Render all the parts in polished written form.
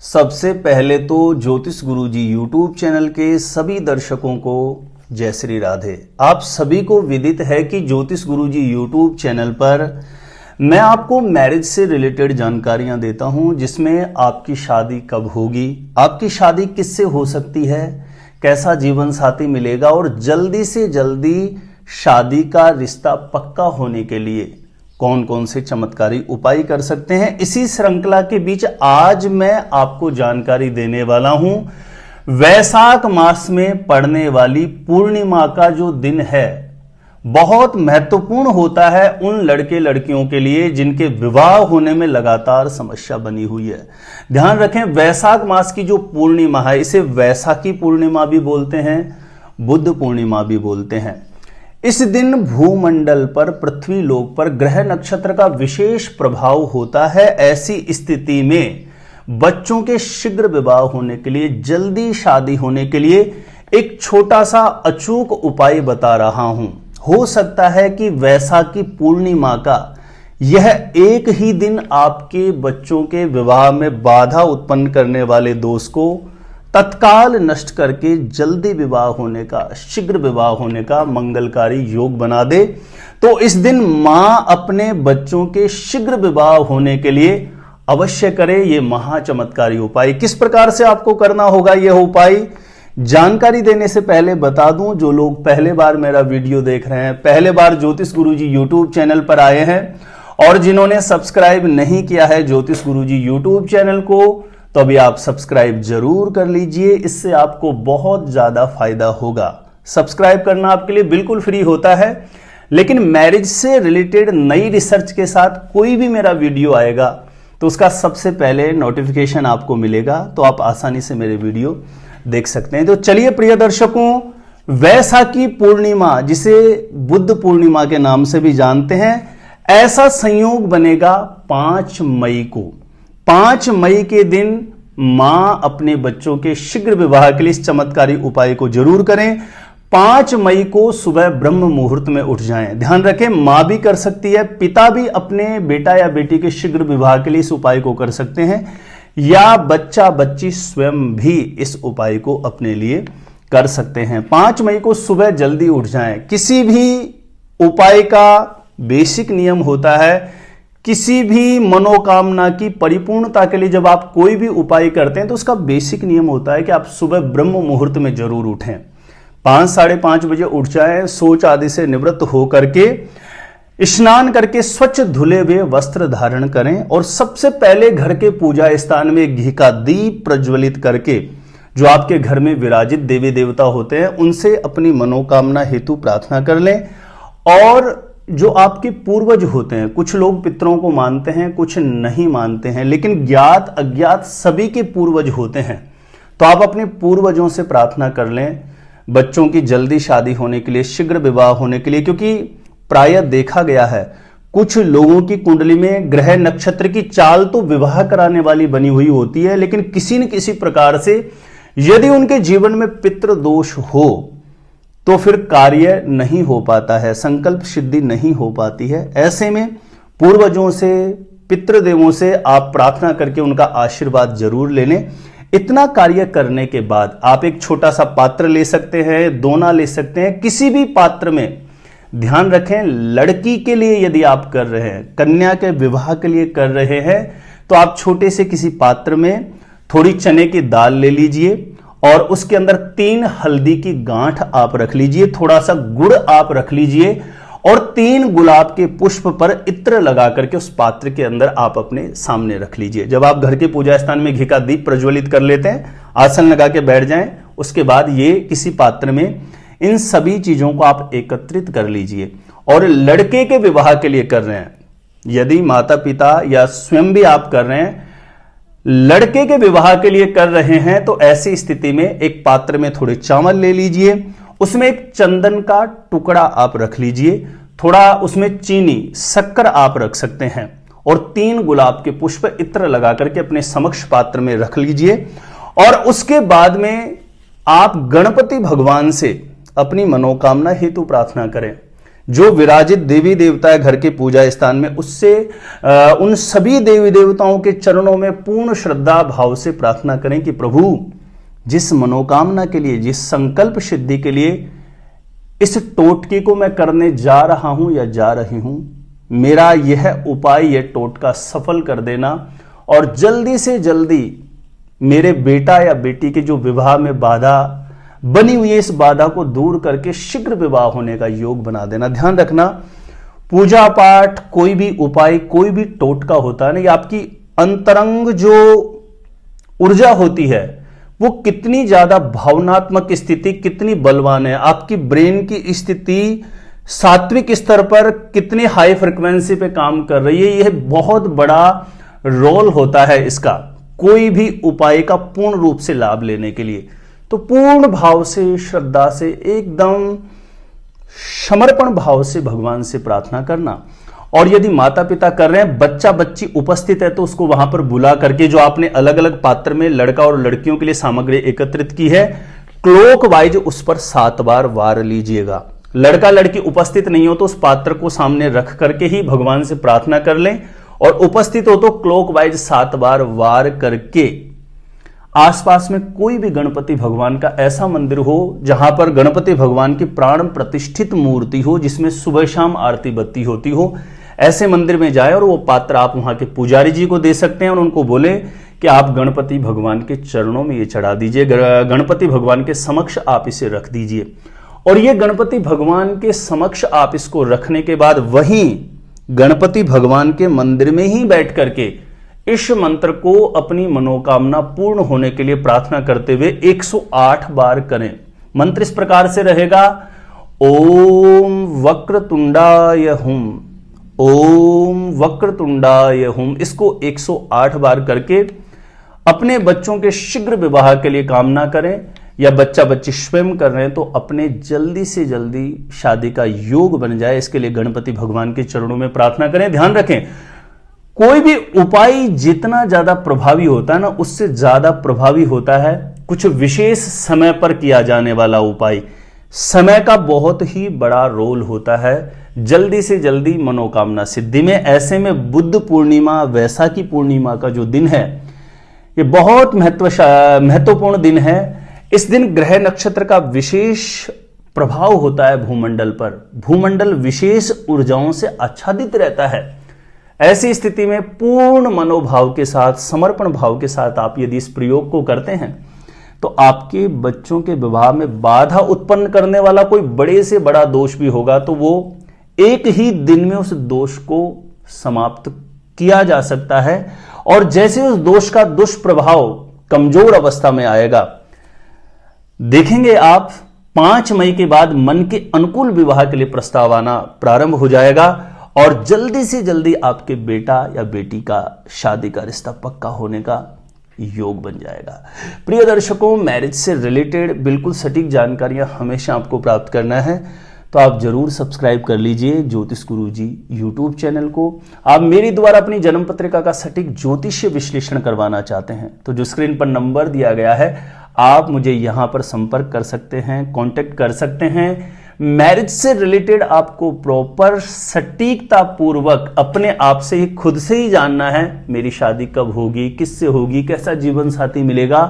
सबसे पहले तो ज्योतिष गुरुजी यूट्यूब चैनल के सभी दर्शकों को जय श्री राधे। आप सभी को विदित है कि ज्योतिष गुरुजी यूट्यूब चैनल पर मैं आपको मैरिज से रिलेटेड जानकारियां देता हूं, जिसमें आपकी शादी कब होगी, आपकी शादी किससे हो सकती है, कैसा जीवन साथी मिलेगा और जल्दी से जल्दी शादी का रिश्ता पक्का होने के लिए कौन कौन से चमत्कारी उपाय कर सकते हैं। इसी श्रृंखला के बीच आज मैं आपको जानकारी देने वाला हूं वैशाख मास में पड़ने वाली पूर्णिमा का जो दिन है बहुत महत्वपूर्ण होता है उन लड़के लड़कियों के लिए जिनके विवाह होने में लगातार समस्या बनी हुई है। ध्यान रखें, वैशाख मास की जो पूर्णिमा है इसे वैशाखी पूर्णिमा भी बोलते हैं, बुद्ध पूर्णिमा भी बोलते हैं। इस दिन भूमंडल पर, पृथ्वी लोक पर ग्रह नक्षत्र का विशेष प्रभाव होता है। ऐसी स्थिति में बच्चों के शीघ्र विवाह होने के लिए, जल्दी शादी होने के लिए एक छोटा सा अचूक उपाय बता रहा हूं। हो सकता है कि वैशाखी पूर्णिमा का यह एक ही दिन आपके बच्चों के विवाह में बाधा उत्पन्न करने वाले दोष को तत्काल नष्ट करके जल्दी विवाह होने का, शीघ्र विवाह होने का मंगलकारी योग बना दे। तो इस दिन मां अपने बच्चों के शीघ्र विवाह होने के लिए अवश्य करे ये महाचमत्कारी उपाय। किस प्रकार से आपको करना होगा यह उपाय, जानकारी देने से पहले बता दूं, जो लोग पहले बार मेरा वीडियो देख रहे हैं, पहले बार ज्योतिष गुरुजी यूट्यूब चैनल पर आए हैं और जिन्होंने सब्सक्राइब नहीं किया है ज्योतिष गुरुजी यूट्यूब चैनल को, तो अभी आप सब्सक्राइब जरूर कर लीजिए। इससे आपको बहुत ज्यादा फायदा होगा। सब्सक्राइब करना आपके लिए बिल्कुल फ्री होता है, लेकिन मैरिज से रिलेटेड नई रिसर्च के साथ कोई भी मेरा वीडियो आएगा तो उसका सबसे पहले नोटिफिकेशन आपको मिलेगा, तो आप आसानी से मेरे वीडियो देख सकते हैं। तो चलिए प्रिय दर्शकों, वैशाखी पूर्णिमा जिसे बुद्ध पूर्णिमा के नाम से भी जानते हैं, ऐसा संयोग बनेगा 5 मई को। 5 मई के दिन मां अपने बच्चों के शीघ्र विवाह के लिए इस चमत्कारी उपाय को जरूर करें। 5 मई को सुबह ब्रह्म मुहूर्त में उठ जाएं। ध्यान रखें, मां भी कर सकती है, पिता भी अपने बेटा या बेटी के शीघ्र विवाह के लिए इस उपाय को कर सकते हैं, या बच्चा बच्ची स्वयं भी इस उपाय को अपने लिए कर सकते हैं। 5 मई को सुबह जल्दी उठ जाएं। किसी भी उपाय का बेसिक नियम होता है, किसी भी मनोकामना की परिपूर्णता के लिए जब आप कोई भी उपाय करते हैं तो उसका बेसिक नियम होता है कि आप सुबह ब्रह्म मुहूर्त में जरूर उठें। 5 साढ़े 5 बजे उठ जाएं, शौच आदि से निवृत्त होकर के स्नान करके स्वच्छ धुले हुए वस्त्र धारण करें और सबसे पहले घर के पूजा स्थान में घी का दीप प्रज्वलित करके जो आपके घर में विराजित देवी देवता होते हैं उनसे अपनी मनोकामना हेतु प्रार्थना कर लें। और जो आपके पूर्वज होते हैं, कुछ लोग पितरों को मानते हैं, कुछ नहीं मानते हैं, लेकिन ज्ञात अज्ञात सभी के पूर्वज होते हैं, तो आप अपने पूर्वजों से प्रार्थना कर लें बच्चों की जल्दी शादी होने के लिए, शीघ्र विवाह होने के लिए। क्योंकि प्रायः देखा गया है कुछ लोगों की कुंडली में ग्रह नक्षत्र की चाल तो विवाह कराने वाली बनी हुई होती है, लेकिन किसी न किसी प्रकार से यदि उनके जीवन में पितृ दोष हो तो फिर कार्य नहीं हो पाता है, संकल्प सिद्धि नहीं हो पाती है। ऐसे में पूर्वजों से, पितृदेवों से आप प्रार्थना करके उनका आशीर्वाद जरूर ले लें। इतना कार्य करने के बाद आप एक छोटा सा पात्र ले सकते हैं, दोना ले सकते हैं, किसी भी पात्र में। ध्यान रखें, लड़की के लिए यदि आप कर रहे हैं, कन्या के विवाह के लिए कर रहे हैं, तो आप छोटे से किसी पात्र में थोड़ी चने की दाल ले लीजिए और उसके अंदर 3 हल्दी की गांठ आप रख लीजिए, थोड़ा सा गुड़ आप रख लीजिए और 3 गुलाब के पुष्प पर इत्र लगा करके उस पात्र के अंदर आप अपने सामने रख लीजिए। जब आप घर के पूजा स्थान में घी का दीप प्रज्वलित कर लेते हैं, आसन लगा के बैठ जाएं, उसके बाद ये किसी पात्र में इन सभी चीजों को आप एकत्रित कर लीजिए। और लड़के के विवाह के लिए कर रहे हैं, यदि माता पिता या स्वयं भी आप कर रहे हैं, लड़के के विवाह के लिए कर रहे हैं, तो ऐसी स्थिति में एक पात्र में थोड़े चावल ले लीजिए, उसमें एक चंदन का टुकड़ा आप रख लीजिए, थोड़ा उसमें चीनी, शक्कर आप रख सकते हैं और 3 गुलाब के पुष्प इत्र लगा करके अपने समक्ष पात्र में रख लीजिए। और उसके बाद में आप गणपति भगवान से अपनी मनोकामना हेतु प्रार्थना करें। जो विराजित देवी देवता है घर के पूजा स्थान में, उससे उन सभी देवी देवताओं के चरणों में पूर्ण श्रद्धा भाव से प्रार्थना करें कि प्रभु, जिस मनोकामना के लिए, जिस संकल्प सिद्धि के लिए इस टोटके को मैं करने जा रहा हूं या जा रही हूं, मेरा यह उपाय, यह टोटका सफल कर देना और जल्दी से जल्दी मेरे बेटा या बेटी के जो विवाह में बाधा बनी हुई है, इस बाधा को दूर करके शीघ्र विवाह होने का योग बना देना। ध्यान रखना, पूजा पाठ, कोई भी उपाय, कोई भी टोटका होता है ना, ये आपकी अंतरंग जो ऊर्जा होती है वो कितनी ज्यादा भावनात्मक स्थिति कितनी बलवान है, आपकी ब्रेन की स्थिति सात्विक स्तर पर कितनी हाई फ्रिक्वेंसी पे काम कर रही है, यह बहुत बड़ा रोल होता है इसका, कोई भी उपाय का पूर्ण रूप से लाभ लेने के लिए। तो पूर्ण भाव से, श्रद्धा से, एकदम समर्पण भाव से भगवान से प्रार्थना करना। और यदि माता पिता कर रहे हैं, बच्चा बच्ची उपस्थित है, तो उसको वहां पर बुला करके, जो आपने अलग अलग पात्र में लड़का और लड़कियों के लिए सामग्री एकत्रित की है, क्लॉक वाइज उस पर 7 बार वार लीजिएगा। लड़का लड़की उपस्थित नहीं हो तो उस पात्र को सामने रख करके ही भगवान से प्रार्थना कर लें, और उपस्थित हो तो क्लॉक वाइज 7 बार वार करके आसपास में कोई भी गणपति भगवान का ऐसा मंदिर हो जहां पर गणपति भगवान की प्राण प्रतिष्ठित मूर्ति हो, जिसमें सुबह शाम आरती बत्ती होती हो, ऐसे मंदिर में जाए और वो पात्र आप वहां के पुजारी जी को दे सकते हैं और उनको बोले कि आप गणपति भगवान के चरणों में ये चढ़ा दीजिए, गणपति भगवान के समक्ष आप इसे रख दीजिए। और ये गणपति भगवान के समक्ष आप इसको रखने के बाद वहीं गणपति भगवान के मंदिर में ही बैठ करके इस मंत्र को अपनी मनोकामना पूर्ण होने के लिए प्रार्थना करते हुए 108 बार करें। मंत्र इस प्रकार से रहेगा, ओम वक्रतुंडाय हुम, ओम वक्रतुंडाय हुम। इसको 108 बार करके अपने बच्चों के शीघ्र विवाह के लिए कामना करें, या बच्चा बच्ची स्वयं कर रहे हैं तो अपने जल्दी से जल्दी शादी का योग बन जाए, इसके लिए गणपति भगवान के चरणों में प्रार्थना करें। ध्यान रखें, कोई भी उपाय जितना ज्यादा प्रभावी होता है ना, उससे ज्यादा प्रभावी होता है कुछ विशेष समय पर किया जाने वाला उपाय। समय का बहुत ही बड़ा रोल होता है जल्दी से जल्दी मनोकामना सिद्धि में। ऐसे में बुद्ध पूर्णिमा, वैसाखी पूर्णिमा का जो दिन है, ये बहुत महत्वपूर्ण दिन है। इस दिन ग्रह नक्षत्र का विशेष प्रभाव होता है भूमंडल पर। भूमंडल विशेष ऊर्जाओं से आच्छादित रहता है। ऐसी स्थिति में पूर्ण मनोभाव के साथ, समर्पण भाव के साथ आप यदि इस प्रयोग को करते हैं तो आपके बच्चों के विवाह में बाधा उत्पन्न करने वाला कोई बड़े से बड़ा दोष भी होगा तो वो एक ही दिन में उस दोष को समाप्त किया जा सकता है। और जैसे उस दोष का दुष्प्रभाव कमजोर अवस्था में आएगा, देखेंगे आप 5 मई के बाद मन के अनुकूल विवाह के लिए प्रस्ताव आना प्रारंभ हो जाएगा और जल्दी से जल्दी आपके बेटा या बेटी का शादी का रिश्ता पक्का होने का योग बन जाएगा। प्रिय दर्शकों, मैरिज से रिलेटेड बिल्कुल सटीक जानकारियां हमेशा आपको प्राप्त करना है तो आप जरूर सब्सक्राइब कर लीजिए ज्योतिष गुरुजी यूट्यूब चैनल को। आप मेरे द्वारा अपनी जन्म पत्रिका का सटीक ज्योतिषीय विश्लेषण करवाना चाहते हैं तो जो स्क्रीन पर नंबर दिया गया है, आप मुझे यहां पर संपर्क कर सकते हैं, कांटेक्ट कर सकते हैं। मैरिज से रिलेटेड आपको प्रॉपर सटीकता पूर्वक अपने आप से ही, खुद से ही जानना है मेरी शादी कब होगी, किससे होगी, कैसा जीवन साथी मिलेगा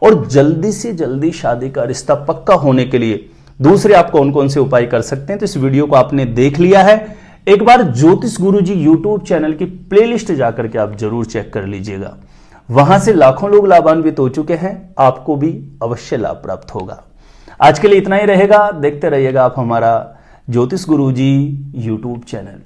और जल्दी से जल्दी शादी का रिश्ता पक्का होने के लिए दूसरे आप कौन कौन से उपाय कर सकते हैं। तो इस वीडियो को आपने देख लिया है, एक बार ज्योतिष गुरुजी यूट्यूब चैनल की प्लेलिस्ट जाकर के आप जरूर चेक कर लीजिएगा। वहां से लाखों लोग लाभान्वित हो चुके हैं, आपको भी अवश्य लाभ प्राप्त होगा। आज के लिए इतना ही रहेगा। देखते रहिएगा आप हमारा ज्योतिष गुरुजी यूट्यूब चैनल।